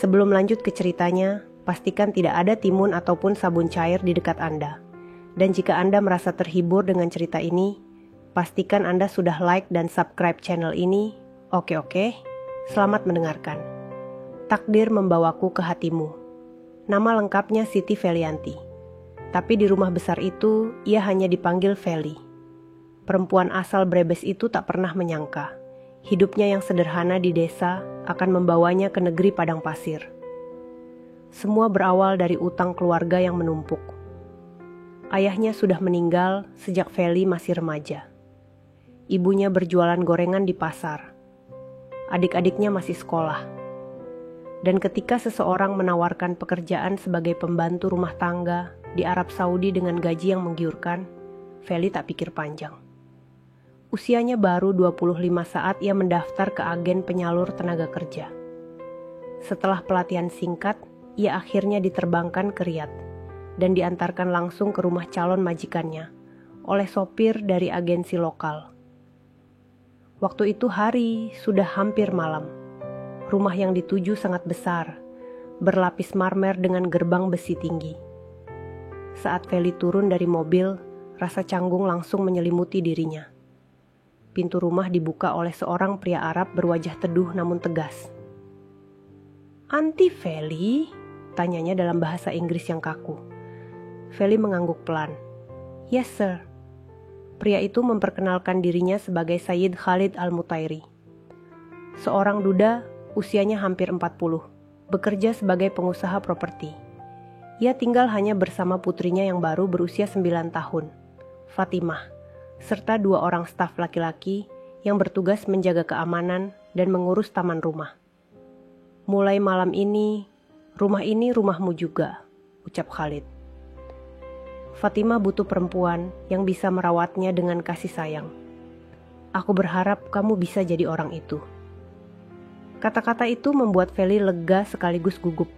Sebelum lanjut ke ceritanya, pastikan tidak ada timun ataupun sabun cair di dekat Anda. Dan jika Anda merasa terhibur dengan cerita ini, pastikan Anda sudah like dan subscribe channel ini. Oke, selamat mendengarkan. Takdir membawaku ke hatimu. Nama lengkapnya Siti Felianti. Tapi di rumah besar itu, ia hanya dipanggil Feli. Perempuan asal Brebes itu tak pernah menyangka hidupnya yang sederhana di desa akan membawanya ke negeri padang pasir. Semua berawal dari utang keluarga yang menumpuk. Ayahnya sudah meninggal sejak Feli masih remaja. Ibunya berjualan gorengan di pasar. Adik-adiknya masih sekolah. Dan ketika seseorang menawarkan pekerjaan sebagai pembantu rumah tangga di Arab Saudi dengan gaji yang menggiurkan, Feli tak pikir panjang. Usianya baru 25 saat ia mendaftar ke agen penyalur tenaga kerja. Setelah pelatihan singkat, ia akhirnya diterbangkan ke Riyadh dan diantarkan langsung ke rumah calon majikannya oleh sopir dari agensi lokal. Waktu itu hari sudah hampir malam. Rumah yang dituju sangat besar, berlapis marmer dengan gerbang besi tinggi. Saat Feli turun dari mobil, rasa canggung langsung menyelimuti dirinya. Pintu rumah dibuka oleh seorang pria Arab berwajah teduh namun tegas. "Anti Feli?" tanyanya dalam bahasa Inggris yang kaku. Feli mengangguk pelan. "Yes, sir." Pria itu memperkenalkan dirinya sebagai Sayyid Khalid Al-Mutairi. Seorang duda, usianya hampir 40, bekerja sebagai pengusaha properti. Ia tinggal hanya bersama putrinya yang baru berusia 9 tahun, Fatimah, serta 2 orang staf laki-laki yang bertugas menjaga keamanan dan mengurus taman rumah. "Mulai malam ini rumahmu juga," ucap Khalid. "Fatimah butuh perempuan yang bisa merawatnya dengan kasih sayang. Aku berharap kamu bisa jadi orang itu." Kata-kata itu membuat Feli lega sekaligus gugup.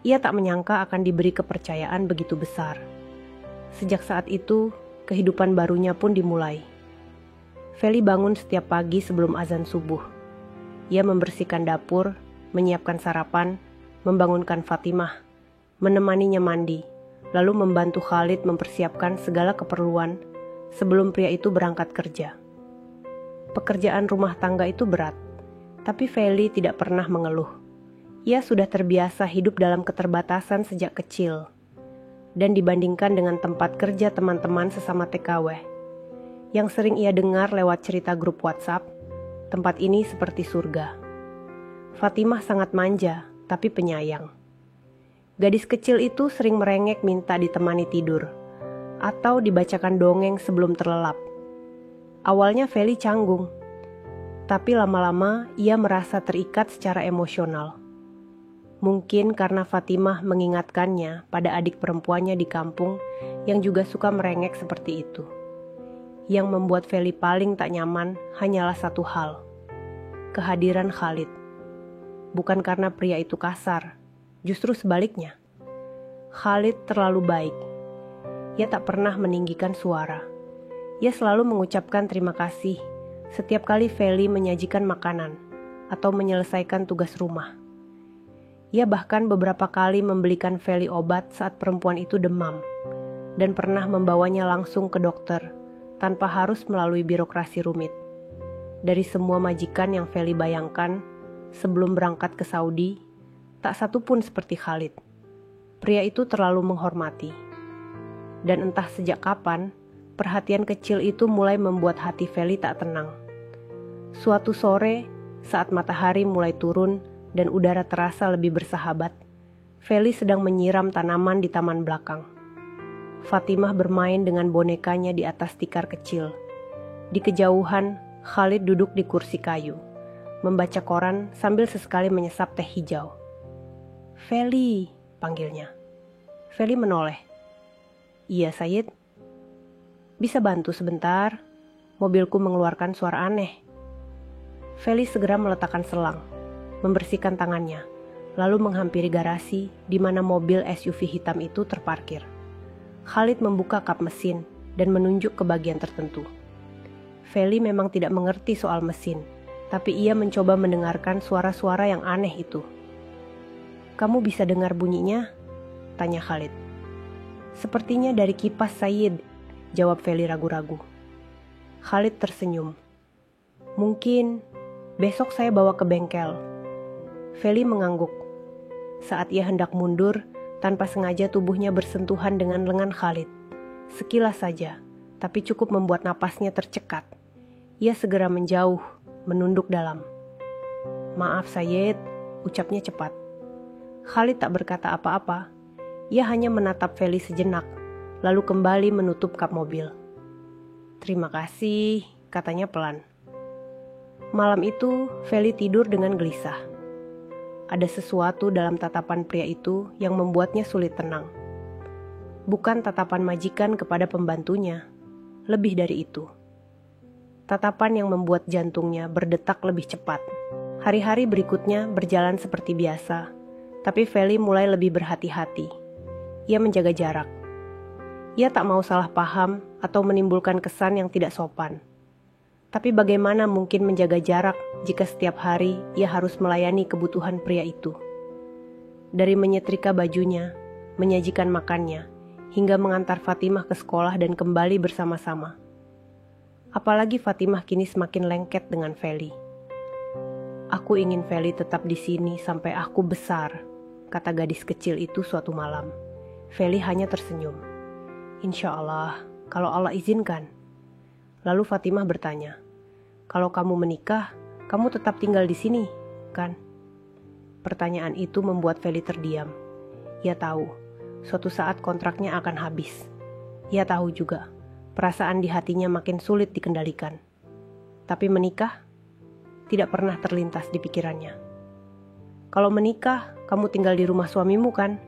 Ia tak menyangka akan diberi kepercayaan begitu besar. Sejak saat itu, kehidupan barunya pun dimulai. Feli bangun setiap pagi sebelum azan subuh. Ia membersihkan dapur, menyiapkan sarapan, membangunkan Fatimah, menemaninya mandi, lalu membantu Khalid mempersiapkan segala keperluan sebelum pria itu berangkat kerja. Pekerjaan rumah tangga itu berat, tapi Feli tidak pernah mengeluh. Ia sudah terbiasa hidup dalam keterbatasan sejak kecil. Dan dibandingkan dengan tempat kerja teman-teman sesama TKW yang sering ia dengar lewat cerita grup WhatsApp, tempat ini seperti surga. Fatimah sangat manja, tapi penyayang. Gadis kecil itu sering merengek minta ditemani tidur, atau dibacakan dongeng sebelum terlelap. Awalnya Feli canggung, tapi lama-lama ia merasa terikat secara emosional. Mungkin karena Fatimah mengingatkannya pada adik perempuannya di kampung yang juga suka merengek seperti itu. Yang membuat Feli paling tak nyaman hanyalah satu hal, kehadiran Khalid. Bukan karena pria itu kasar, justru sebaliknya. Khalid terlalu baik. Ia tak pernah meninggikan suara. Ia selalu mengucapkan terima kasih setiap kali Feli menyajikan makanan atau menyelesaikan tugas rumah. Ia bahkan beberapa kali membelikan Feli obat saat perempuan itu demam dan pernah membawanya langsung ke dokter tanpa harus melalui birokrasi rumit. Dari semua majikan yang Feli bayangkan sebelum berangkat ke Saudi, tak satu pun seperti Khalid. Pria itu terlalu menghormati. Dan entah sejak kapan, perhatian kecil itu mulai membuat hati Feli tak tenang. Suatu sore, saat matahari mulai turun dan udara terasa lebih bersahabat, Feli sedang menyiram tanaman di taman belakang. Fatimah bermain dengan bonekanya di atas tikar kecil. Di kejauhan, Khalid duduk di kursi kayu, membaca koran sambil sesekali menyesap teh hijau. "Feli," panggilnya. Feli menoleh. "Iya, Sayyid." "Bisa bantu sebentar? Mobilku mengeluarkan suara aneh." Feli segera meletakkan selang, membersihkan tangannya, lalu menghampiri garasi di mana mobil SUV hitam itu terparkir. Khalid membuka kap mesin dan menunjuk ke bagian tertentu. Feli memang tidak mengerti soal mesin, tapi ia mencoba mendengarkan suara-suara yang aneh itu. Kamu bisa dengar bunyinya? Tanya Khalid. Sepertinya dari kipas Sayid, jawab Feli ragu-ragu. Khalid tersenyum. Mungkin besok saya bawa ke bengkel. Feli mengangguk. Saat ia hendak mundur, tanpa sengaja tubuhnya bersentuhan dengan lengan Khalid. Sekilas saja, tapi cukup membuat napasnya tercekat. Ia segera menjauh, menunduk dalam. Maaf Sayid, ucapnya cepat. Khalid tak berkata apa-apa. Ia hanya menatap Feli sejenak, lalu kembali menutup kap mobil. Terima kasih, katanya pelan. Malam itu, Feli tidur dengan gelisah. Ada sesuatu dalam tatapan pria itu yang membuatnya sulit tenang. Bukan tatapan majikan kepada pembantunya, lebih dari itu. Tatapan yang membuat jantungnya berdetak lebih cepat. Hari-hari berikutnya berjalan seperti biasa. Tapi Feli mulai lebih berhati-hati. Ia menjaga jarak. Ia tak mau salah paham atau menimbulkan kesan yang tidak sopan. Tapi bagaimana mungkin menjaga jarak jika setiap hari ia harus melayani kebutuhan pria itu? Dari menyetrika bajunya, menyajikan makannya, hingga mengantar Fatimah ke sekolah dan kembali bersama-sama. Apalagi Fatimah kini semakin lengket dengan Feli. Aku ingin Feli tetap di sini sampai aku besar, kata gadis kecil itu suatu malam. Feli hanya tersenyum. Insya Allah, kalau Allah izinkan. Lalu Fatimah bertanya, kalau kamu menikah, kamu tetap tinggal di sini, kan? Pertanyaan itu membuat Feli terdiam. Ia tahu, suatu saat kontraknya akan habis. Ia tahu juga, perasaan di hatinya makin sulit dikendalikan. Tapi menikah, tidak pernah terlintas di pikirannya. Kalau menikah, kamu tinggal di rumah suamimu kan?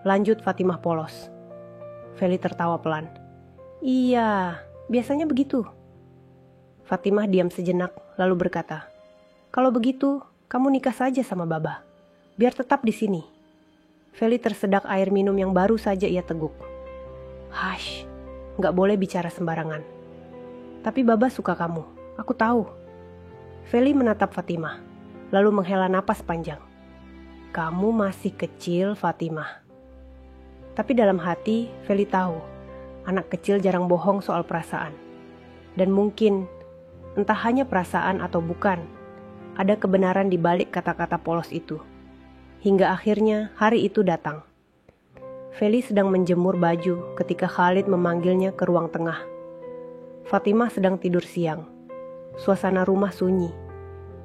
Lanjut Fatimah polos. Feli tertawa pelan. Iya, biasanya begitu. Fatimah diam sejenak lalu berkata, kalau begitu, kamu nikah saja sama Baba. Biar tetap di sini. Feli tersedak air minum yang baru saja ia teguk. Hash, gak boleh bicara sembarangan. Tapi Baba suka kamu, aku tahu. Feli menatap Fatimah, lalu menghela napas panjang. Kamu masih kecil, Fatimah. Tapi dalam hati, Feli tahu, anak kecil jarang bohong soal perasaan. Dan mungkin, entah hanya perasaan atau bukan, ada kebenaran di balik kata-kata polos itu. Hingga akhirnya hari itu datang. Feli sedang menjemur baju ketika Khalid memanggilnya ke ruang tengah. Fatimah sedang tidur siang. Suasana rumah sunyi.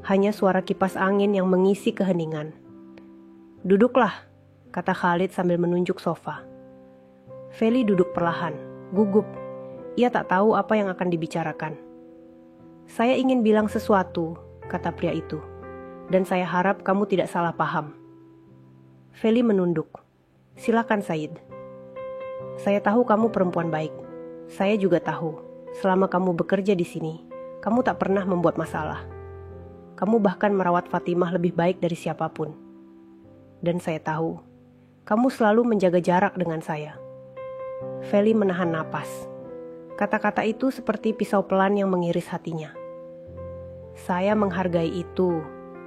Hanya suara kipas angin yang mengisi keheningan. Duduklah, kata Khalid sambil menunjuk sofa. Feli duduk perlahan, gugup. Ia tak tahu apa yang akan dibicarakan. Saya ingin bilang sesuatu, kata pria itu. Dan saya harap kamu tidak salah paham. Feli menunduk. Silakan Said. Saya tahu kamu perempuan baik. Saya juga tahu, selama kamu bekerja di sini, kamu tak pernah membuat masalah. Kamu bahkan merawat Fatimah lebih baik dari siapapun. Dan saya tahu, kamu selalu menjaga jarak dengan saya. Feli menahan napas. Kata-kata itu seperti pisau pelan yang mengiris hatinya. Saya menghargai itu,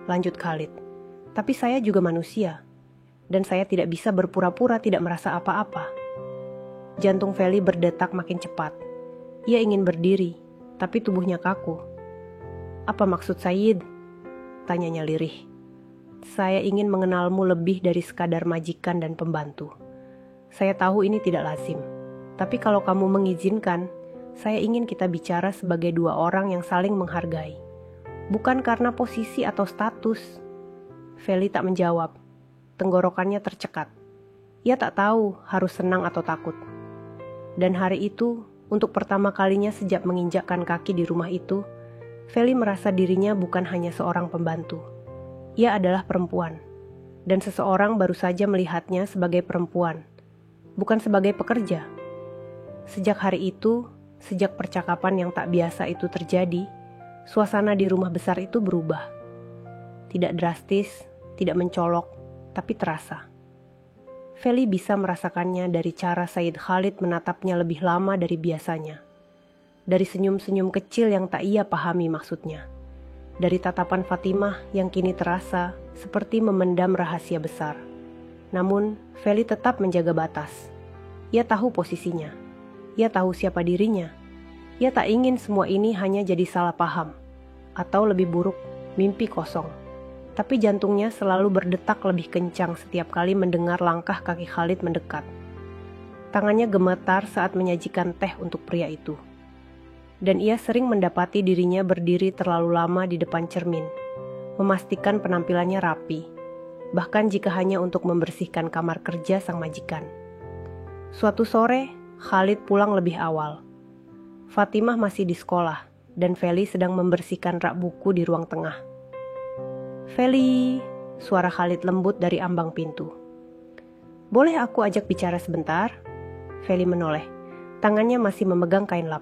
lanjut Khalid. Tapi saya juga manusia. Dan saya tidak bisa berpura-pura tidak merasa apa-apa. Jantung Feli berdetak makin cepat. Ia ingin berdiri, tapi tubuhnya kaku. Apa maksud Said? Tanyanya lirih. Saya ingin mengenalmu lebih dari sekadar majikan dan pembantu. Saya tahu ini tidak lazim. Tapi kalau kamu mengizinkan, saya ingin kita bicara sebagai dua orang yang saling menghargai. Bukan karena posisi atau status. Feli tak menjawab. Tenggorokannya tercekat. Ia tak tahu harus senang atau takut. Dan hari itu, untuk pertama kalinya sejak menginjakkan kaki di rumah itu, Feli merasa dirinya bukan hanya seorang pembantu. Ia adalah perempuan. Dan seseorang baru saja melihatnya sebagai perempuan. Bukan sebagai pekerja. Sejak hari itu, sejak percakapan yang tak biasa itu terjadi, suasana di rumah besar itu berubah. Tidak drastis, tidak mencolok, tapi terasa. Feli bisa merasakannya dari cara Said Khalid menatapnya lebih lama dari biasanya. Dari senyum-senyum kecil yang tak ia pahami maksudnya. Dari tatapan Fatimah yang kini terasa seperti memendam rahasia besar. Namun, Feli tetap menjaga batas. Ia tahu posisinya. Ia tahu siapa dirinya. Ia tak ingin semua ini hanya jadi salah paham. Atau lebih buruk, mimpi kosong. Tapi jantungnya selalu berdetak lebih kencang setiap kali mendengar langkah kaki Khalid mendekat. Tangannya gemetar saat menyajikan teh untuk pria itu. Dan ia sering mendapati dirinya berdiri terlalu lama di depan cermin, memastikan penampilannya rapi, bahkan jika hanya untuk membersihkan kamar kerja sang majikan. Suatu sore, Khalid pulang lebih awal. Fatimah masih di sekolah, dan Feli sedang membersihkan rak buku di ruang tengah. "Feli," suara Khalid lembut dari ambang pintu. "Boleh aku ajak bicara sebentar?" Feli menoleh, tangannya masih memegang kain lap.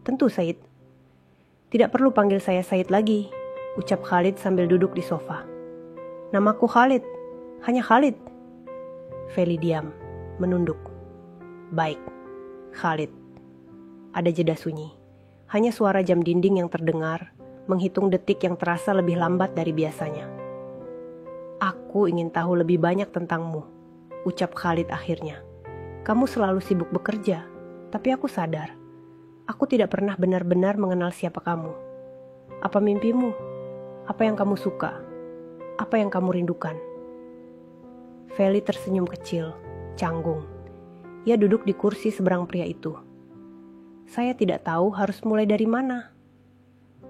"Tentu, Said." "Tidak perlu panggil saya Said lagi," ucap Khalid sambil duduk di sofa. "Namaku Khalid, hanya Khalid." Feli diam, menunduk. "Baik, Khalid." Ada jeda sunyi. Hanya suara jam dinding yang terdengar, menghitung detik yang terasa lebih lambat dari biasanya. "Aku ingin tahu lebih banyak tentangmu," ucap Khalid akhirnya. "Kamu selalu sibuk bekerja, tapi aku sadar. Aku tidak pernah benar-benar mengenal siapa kamu. Apa mimpimu? Apa yang kamu suka? Apa yang kamu rindukan?" Feli tersenyum kecil, canggung. Ia duduk di kursi seberang pria itu. "Saya tidak tahu harus mulai dari mana."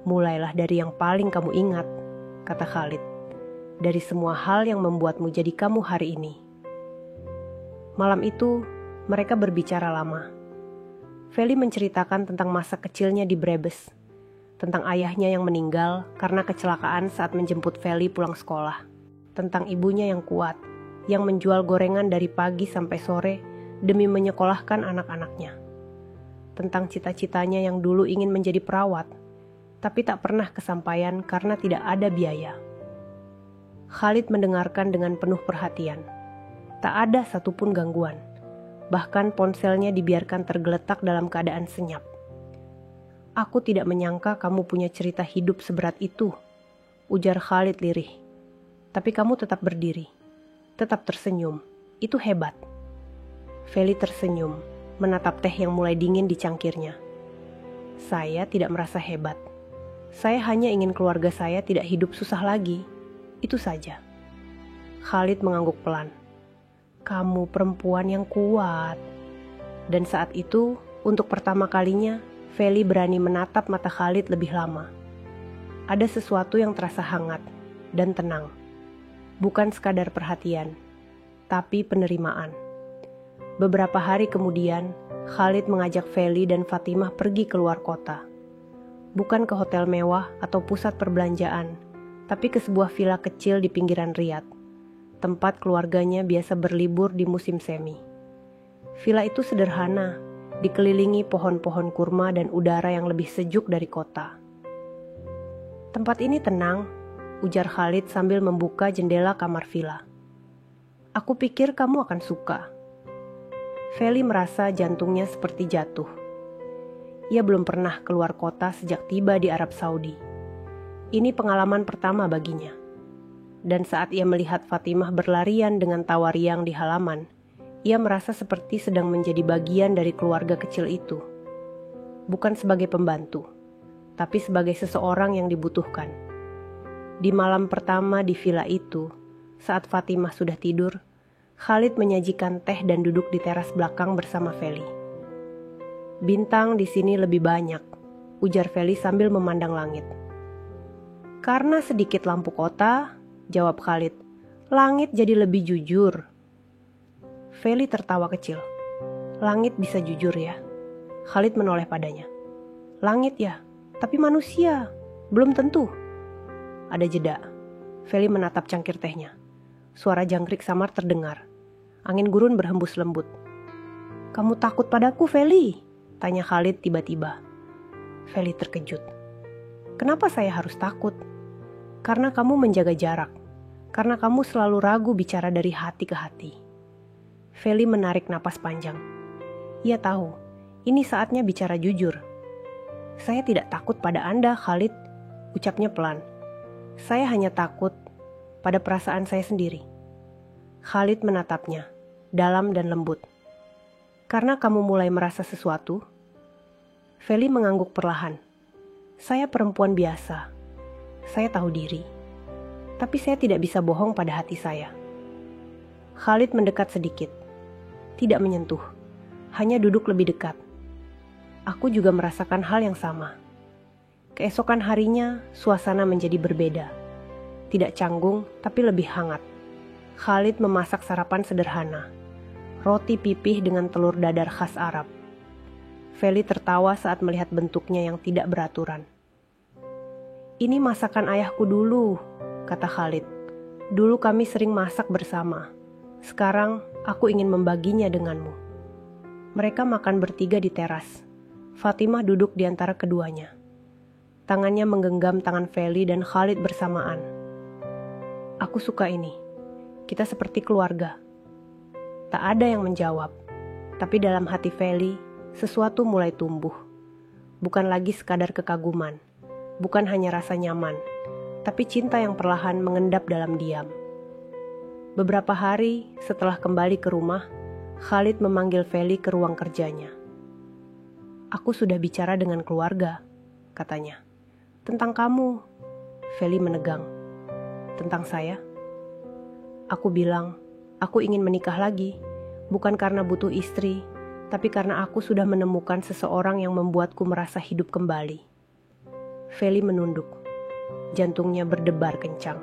"Mulailah dari yang paling kamu ingat," kata Khalid. "Dari semua hal yang membuatmu jadi kamu hari ini." Malam itu, mereka berbicara lama. Feli menceritakan tentang masa kecilnya di Brebes, tentang ayahnya yang meninggal karena kecelakaan saat menjemput Feli pulang sekolah, tentang ibunya yang kuat, yang menjual gorengan dari pagi sampai sore demi menyekolahkan anak-anaknya, tentang cita-citanya yang dulu ingin menjadi perawat, tapi tak pernah kesampaian karena tidak ada biaya. Khalid mendengarkan dengan penuh perhatian. Tak ada satupun gangguan. Bahkan ponselnya dibiarkan tergeletak dalam keadaan senyap. "Aku tidak menyangka kamu punya cerita hidup seberat itu," ujar Khalid lirih. "Tapi kamu tetap berdiri, tetap tersenyum. Itu hebat." Feli tersenyum, menatap teh yang mulai dingin di cangkirnya. "Saya tidak merasa hebat. Saya hanya ingin keluarga saya tidak hidup susah lagi. Itu saja." Khalid mengangguk pelan. "Kamu perempuan yang kuat." Dan saat itu, untuk pertama kalinya, Feli berani menatap mata Khalid lebih lama. Ada sesuatu yang terasa hangat dan tenang. Bukan sekadar perhatian, tapi penerimaan. Beberapa hari kemudian, Khalid mengajak Feli dan Fatimah pergi keluar kota. Bukan ke hotel mewah atau pusat perbelanjaan, tapi ke sebuah villa kecil di pinggiran Riyadh, tempat keluarganya biasa berlibur di musim semi. Villa itu sederhana, dikelilingi pohon-pohon kurma dan udara yang lebih sejuk dari kota. "Tempat ini tenang," ujar Khalid sambil membuka jendela kamar villa. "Aku pikir kamu akan suka." Feli merasa jantungnya seperti jatuh. Ia belum pernah keluar kota sejak tiba di Arab Saudi. Ini pengalaman pertama baginya. Dan saat ia melihat Fatimah berlarian dengan tawa riang di halaman, ia merasa seperti sedang menjadi bagian dari keluarga kecil itu. Bukan sebagai pembantu, tapi sebagai seseorang yang dibutuhkan. Di malam pertama di villa itu, saat Fatimah sudah tidur, Khalid menyajikan teh dan duduk di teras belakang bersama Feli. "Bintang di sini lebih banyak," ujar Feli sambil memandang langit. "Karena sedikit lampu kota," jawab Khalid, "langit jadi lebih jujur." Feli tertawa kecil. "Langit bisa jujur ya?" Khalid menoleh padanya. "Langit ya, tapi manusia, belum tentu." Ada jeda. Feli menatap cangkir tehnya. Suara jangkrik samar terdengar. Angin gurun berhembus lembut. "Kamu takut padaku, Feli?" tanya Khalid tiba-tiba. Feli terkejut. "Kenapa saya harus takut?" "Karena kamu menjaga jarak. Karena kamu selalu ragu bicara dari hati ke hati." Feli menarik napas panjang. Ia tahu, ini saatnya bicara jujur. "Saya tidak takut pada Anda, Khalid," ucapnya pelan. "Saya hanya takut pada perasaan saya sendiri." Khalid menatapnya, dalam dan lembut. Karena kamu mulai merasa sesuatu? Feli mengangguk perlahan. Saya perempuan biasa. Saya tahu diri. Tapi saya tidak bisa bohong pada hati saya. Khalid mendekat sedikit. Tidak menyentuh. Hanya duduk lebih dekat. Aku juga merasakan hal yang sama. Keesokan harinya, suasana menjadi berbeda. Tidak canggung, tapi lebih hangat. Khalid memasak sarapan sederhana. Roti pipih dengan telur dadar khas Arab. Feli tertawa saat melihat bentuknya yang tidak beraturan. Ini masakan ayahku dulu, kata Khalid. Dulu kami sering masak bersama. Sekarang aku ingin membaginya denganmu. Mereka makan bertiga di teras. Fatimah duduk di antara keduanya. Tangannya menggenggam tangan Feli dan Khalid bersamaan. Aku suka ini. Kita seperti keluarga. Tak ada yang menjawab, tapi dalam hati Feli, sesuatu mulai tumbuh. Bukan lagi sekadar kekaguman, bukan hanya rasa nyaman, tapi cinta yang perlahan mengendap dalam diam. Beberapa hari setelah kembali ke rumah, Khalid memanggil Feli ke ruang kerjanya. Aku sudah bicara dengan keluarga, katanya. Tentang kamu, Feli menegang. Tentang saya? Aku bilang, aku ingin menikah lagi, bukan karena butuh istri, tapi karena aku sudah menemukan seseorang yang membuatku merasa hidup kembali. Feli menunduk. Jantungnya berdebar kencang.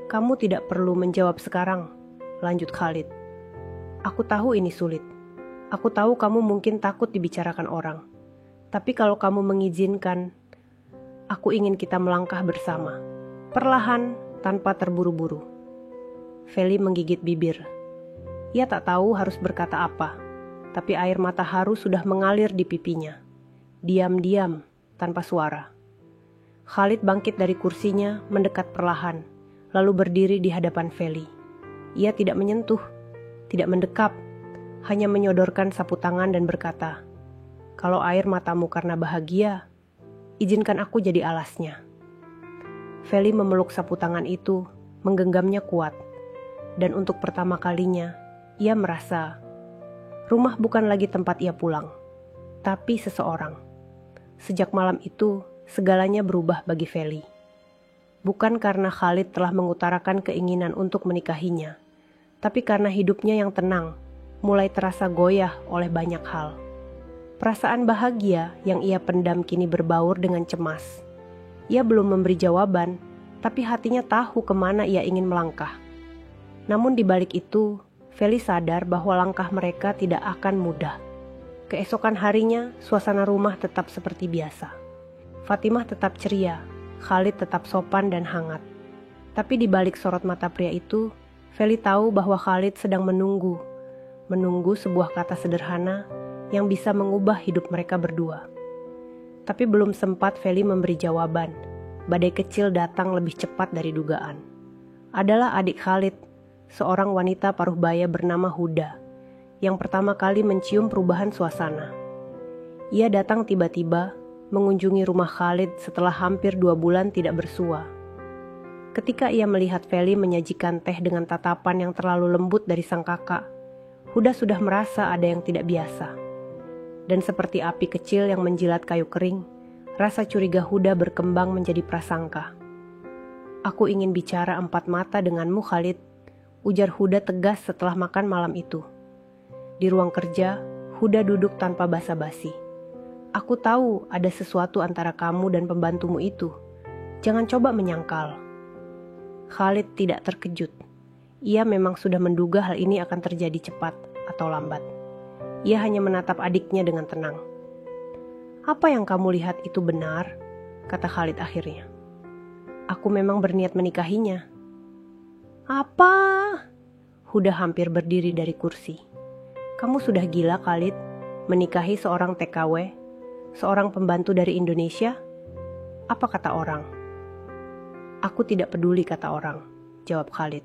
Kamu tidak perlu menjawab sekarang, lanjut Khalid. Aku tahu ini sulit. Aku tahu kamu mungkin takut dibicarakan orang. Tapi kalau kamu mengizinkan, aku ingin kita melangkah bersama. Perlahan, tanpa terburu-buru. Feli menggigit bibir. Ia tak tahu harus berkata apa, tapi air mata haru sudah mengalir di pipinya. Diam-diam, tanpa suara. Khalid bangkit dari kursinya, mendekat perlahan, lalu berdiri di hadapan Feli. Ia tidak menyentuh, tidak mendekap, hanya menyodorkan sapu tangan dan berkata, "Kalau air matamu karena bahagia, izinkan aku jadi alasnya." Feli memeluk sapu tangan itu, menggenggamnya kuat. Dan untuk pertama kalinya, ia merasa rumah bukan lagi tempat ia pulang, tapi seseorang. Sejak malam itu, segalanya berubah bagi Feli. Bukan karena Khalid telah mengutarakan keinginan untuk menikahinya, tapi karena hidupnya yang tenang, mulai terasa goyah oleh banyak hal. Perasaan bahagia yang ia pendam kini berbaur dengan cemas. Ia belum memberi jawaban, tapi hatinya tahu kemana ia ingin melangkah. Namun di balik itu, Feli sadar bahwa langkah mereka tidak akan mudah. Keesokan harinya, suasana rumah tetap seperti biasa. Fatimah tetap ceria, Khalid tetap sopan dan hangat. Tapi di balik sorot mata pria itu, Feli tahu bahwa Khalid sedang menunggu sebuah kata sederhana yang bisa mengubah hidup mereka berdua. Tapi belum sempat Feli memberi jawaban, badai kecil datang lebih cepat dari dugaan. Adalah adik Khalid, seorang wanita paruh baya bernama Huda, yang pertama kali mencium perubahan suasana. Ia datang tiba-tiba, mengunjungi rumah Khalid setelah hampir 2 bulan tidak bersua. Ketika ia melihat Feli menyajikan teh dengan tatapan yang terlalu lembut dari sang kakak, Huda sudah merasa ada yang tidak biasa. Dan seperti api kecil yang menjilat kayu kering, rasa curiga Huda berkembang menjadi prasangka. Aku ingin bicara 4 mata denganmu, Khalid, ujar Huda tegas setelah makan malam itu. Di ruang kerja, Huda duduk tanpa basa-basi. Aku tahu ada sesuatu antara kamu dan pembantumu itu. Jangan coba menyangkal. Khalid tidak terkejut. Ia memang sudah menduga hal ini akan terjadi cepat atau lambat. Ia hanya menatap adiknya dengan tenang. Apa yang kamu lihat itu benar, kata Khalid akhirnya. Aku memang berniat menikahinya. Apa? Huda hampir berdiri dari kursi. Kamu sudah gila, Khalid, menikahi seorang TKW, seorang pembantu dari Indonesia? Apa kata orang? Aku tidak peduli kata orang, jawab Khalid.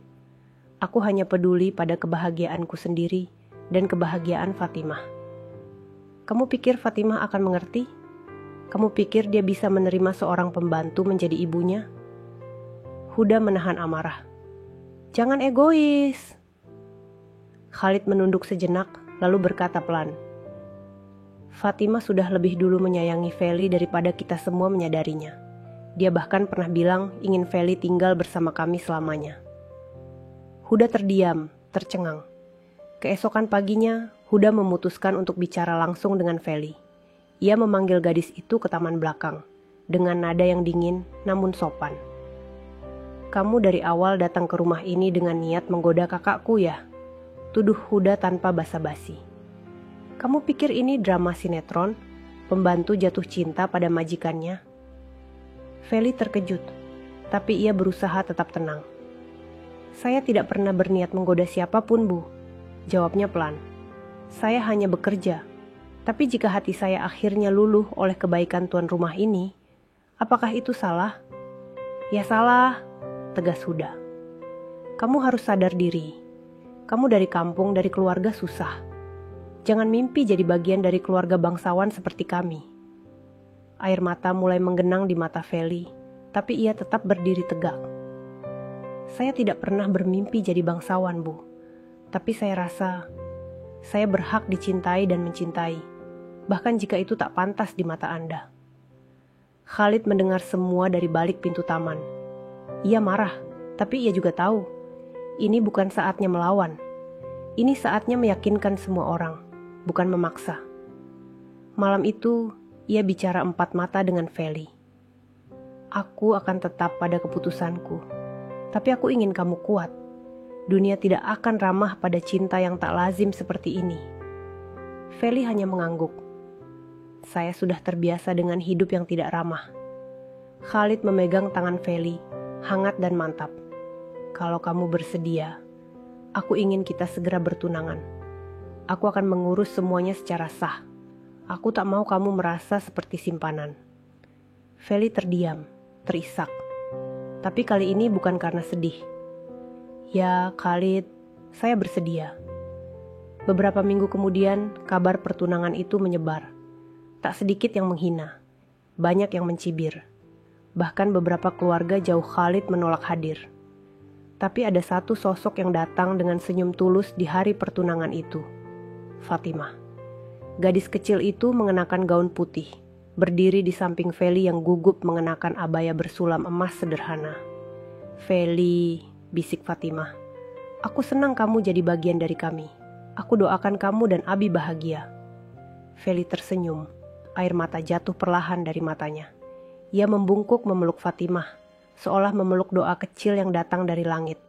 Aku hanya peduli pada kebahagiaanku sendiri dan kebahagiaan Fatimah. Kamu pikir Fatimah akan mengerti? Kamu pikir dia bisa menerima seorang pembantu menjadi ibunya? Huda menahan amarah. Jangan egois, Khalid menunduk sejenak, lalu berkata pelan, "Fatimah sudah lebih dulu menyayangi Feli daripada kita semua menyadarinya. Dia bahkan pernah bilang ingin Feli tinggal bersama kami selamanya." Huda terdiam, tercengang. Keesokan paginya, Huda memutuskan untuk bicara langsung dengan Feli. Ia memanggil gadis itu ke taman belakang, dengan nada yang dingin namun sopan. "Kamu dari awal datang ke rumah ini dengan niat menggoda kakakku ya?" tuduh Huda tanpa basa-basi. "Kamu pikir ini drama sinetron, pembantu jatuh cinta pada majikannya?" Feli terkejut, tapi ia berusaha tetap tenang. "Saya tidak pernah berniat menggoda siapapun, Bu," jawabnya pelan. "Saya hanya bekerja, tapi jika hati saya akhirnya luluh oleh kebaikan tuan rumah ini, apakah itu salah?" "Ya salah," tegas Huda. "Kamu harus sadar diri. Kamu dari kampung, dari keluarga susah. Jangan mimpi jadi bagian dari keluarga bangsawan seperti kami." Air mata mulai menggenang di mata Feli, tapi ia tetap berdiri tegak. "Saya tidak pernah bermimpi jadi bangsawan, Bu. Tapi saya rasa saya berhak dicintai dan mencintai, bahkan jika itu tak pantas di mata Anda." Khalid mendengar semua dari balik pintu taman. Ia marah, tapi ia juga tahu ini bukan saatnya melawan. Ini saatnya meyakinkan semua orang, bukan memaksa. Malam itu, ia bicara empat mata dengan Feli. "Aku akan tetap pada keputusanku, tapi aku ingin kamu kuat. Dunia tidak akan ramah pada cinta yang tak lazim seperti ini." Feli hanya mengangguk. "Saya sudah terbiasa dengan hidup yang tidak ramah." Khalid memegang tangan Feli, hangat dan mantap. "Kalau kamu bersedia, aku ingin kita segera bertunangan. Aku akan mengurus semuanya secara sah. Aku tak mau kamu merasa seperti simpanan." Feli terdiam, terisak. Tapi kali ini bukan karena sedih. "Ya, Khalid, saya bersedia." Beberapa minggu kemudian, kabar pertunangan itu menyebar. Tak sedikit yang menghina, banyak yang mencibir. Bahkan beberapa keluarga jauh Khalid menolak hadir. Tapi ada satu sosok yang datang dengan senyum tulus di hari pertunangan itu. Fatimah. Gadis kecil itu mengenakan gaun putih, berdiri di samping Feli yang gugup mengenakan abaya bersulam emas sederhana. "Feli," bisik Fatimah, "aku senang kamu jadi bagian dari kami. Aku doakan kamu dan Abi bahagia." Feli tersenyum, air mata jatuh perlahan dari matanya. Ia membungkuk memeluk Fatimah, seolah memeluk doa kecil yang datang dari langit.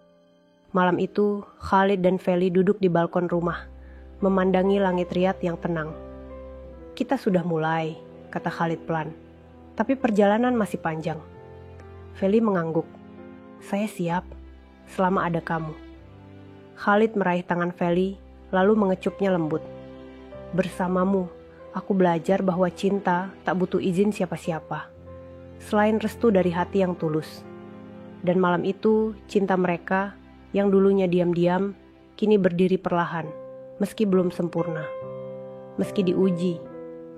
Malam itu, Khalid dan Feli duduk di balkon rumah, memandangi langit riat yang tenang. "Kita sudah mulai," kata Khalid pelan. "Tapi perjalanan masih panjang." Feli mengangguk. "Saya siap, selama ada kamu." Khalid meraih tangan Feli, lalu mengecupnya lembut. "Bersamamu, aku belajar bahwa cinta tak butuh izin siapa-siapa, selain restu dari hati yang tulus." Dan malam itu, cinta mereka yang dulunya diam-diam, kini berdiri perlahan, meski belum sempurna. Meski diuji,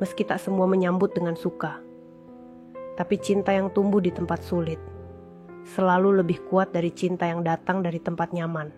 meski tak semua menyambut dengan suka. Tapi cinta yang tumbuh di tempat sulit, selalu lebih kuat dari cinta yang datang dari tempat nyaman.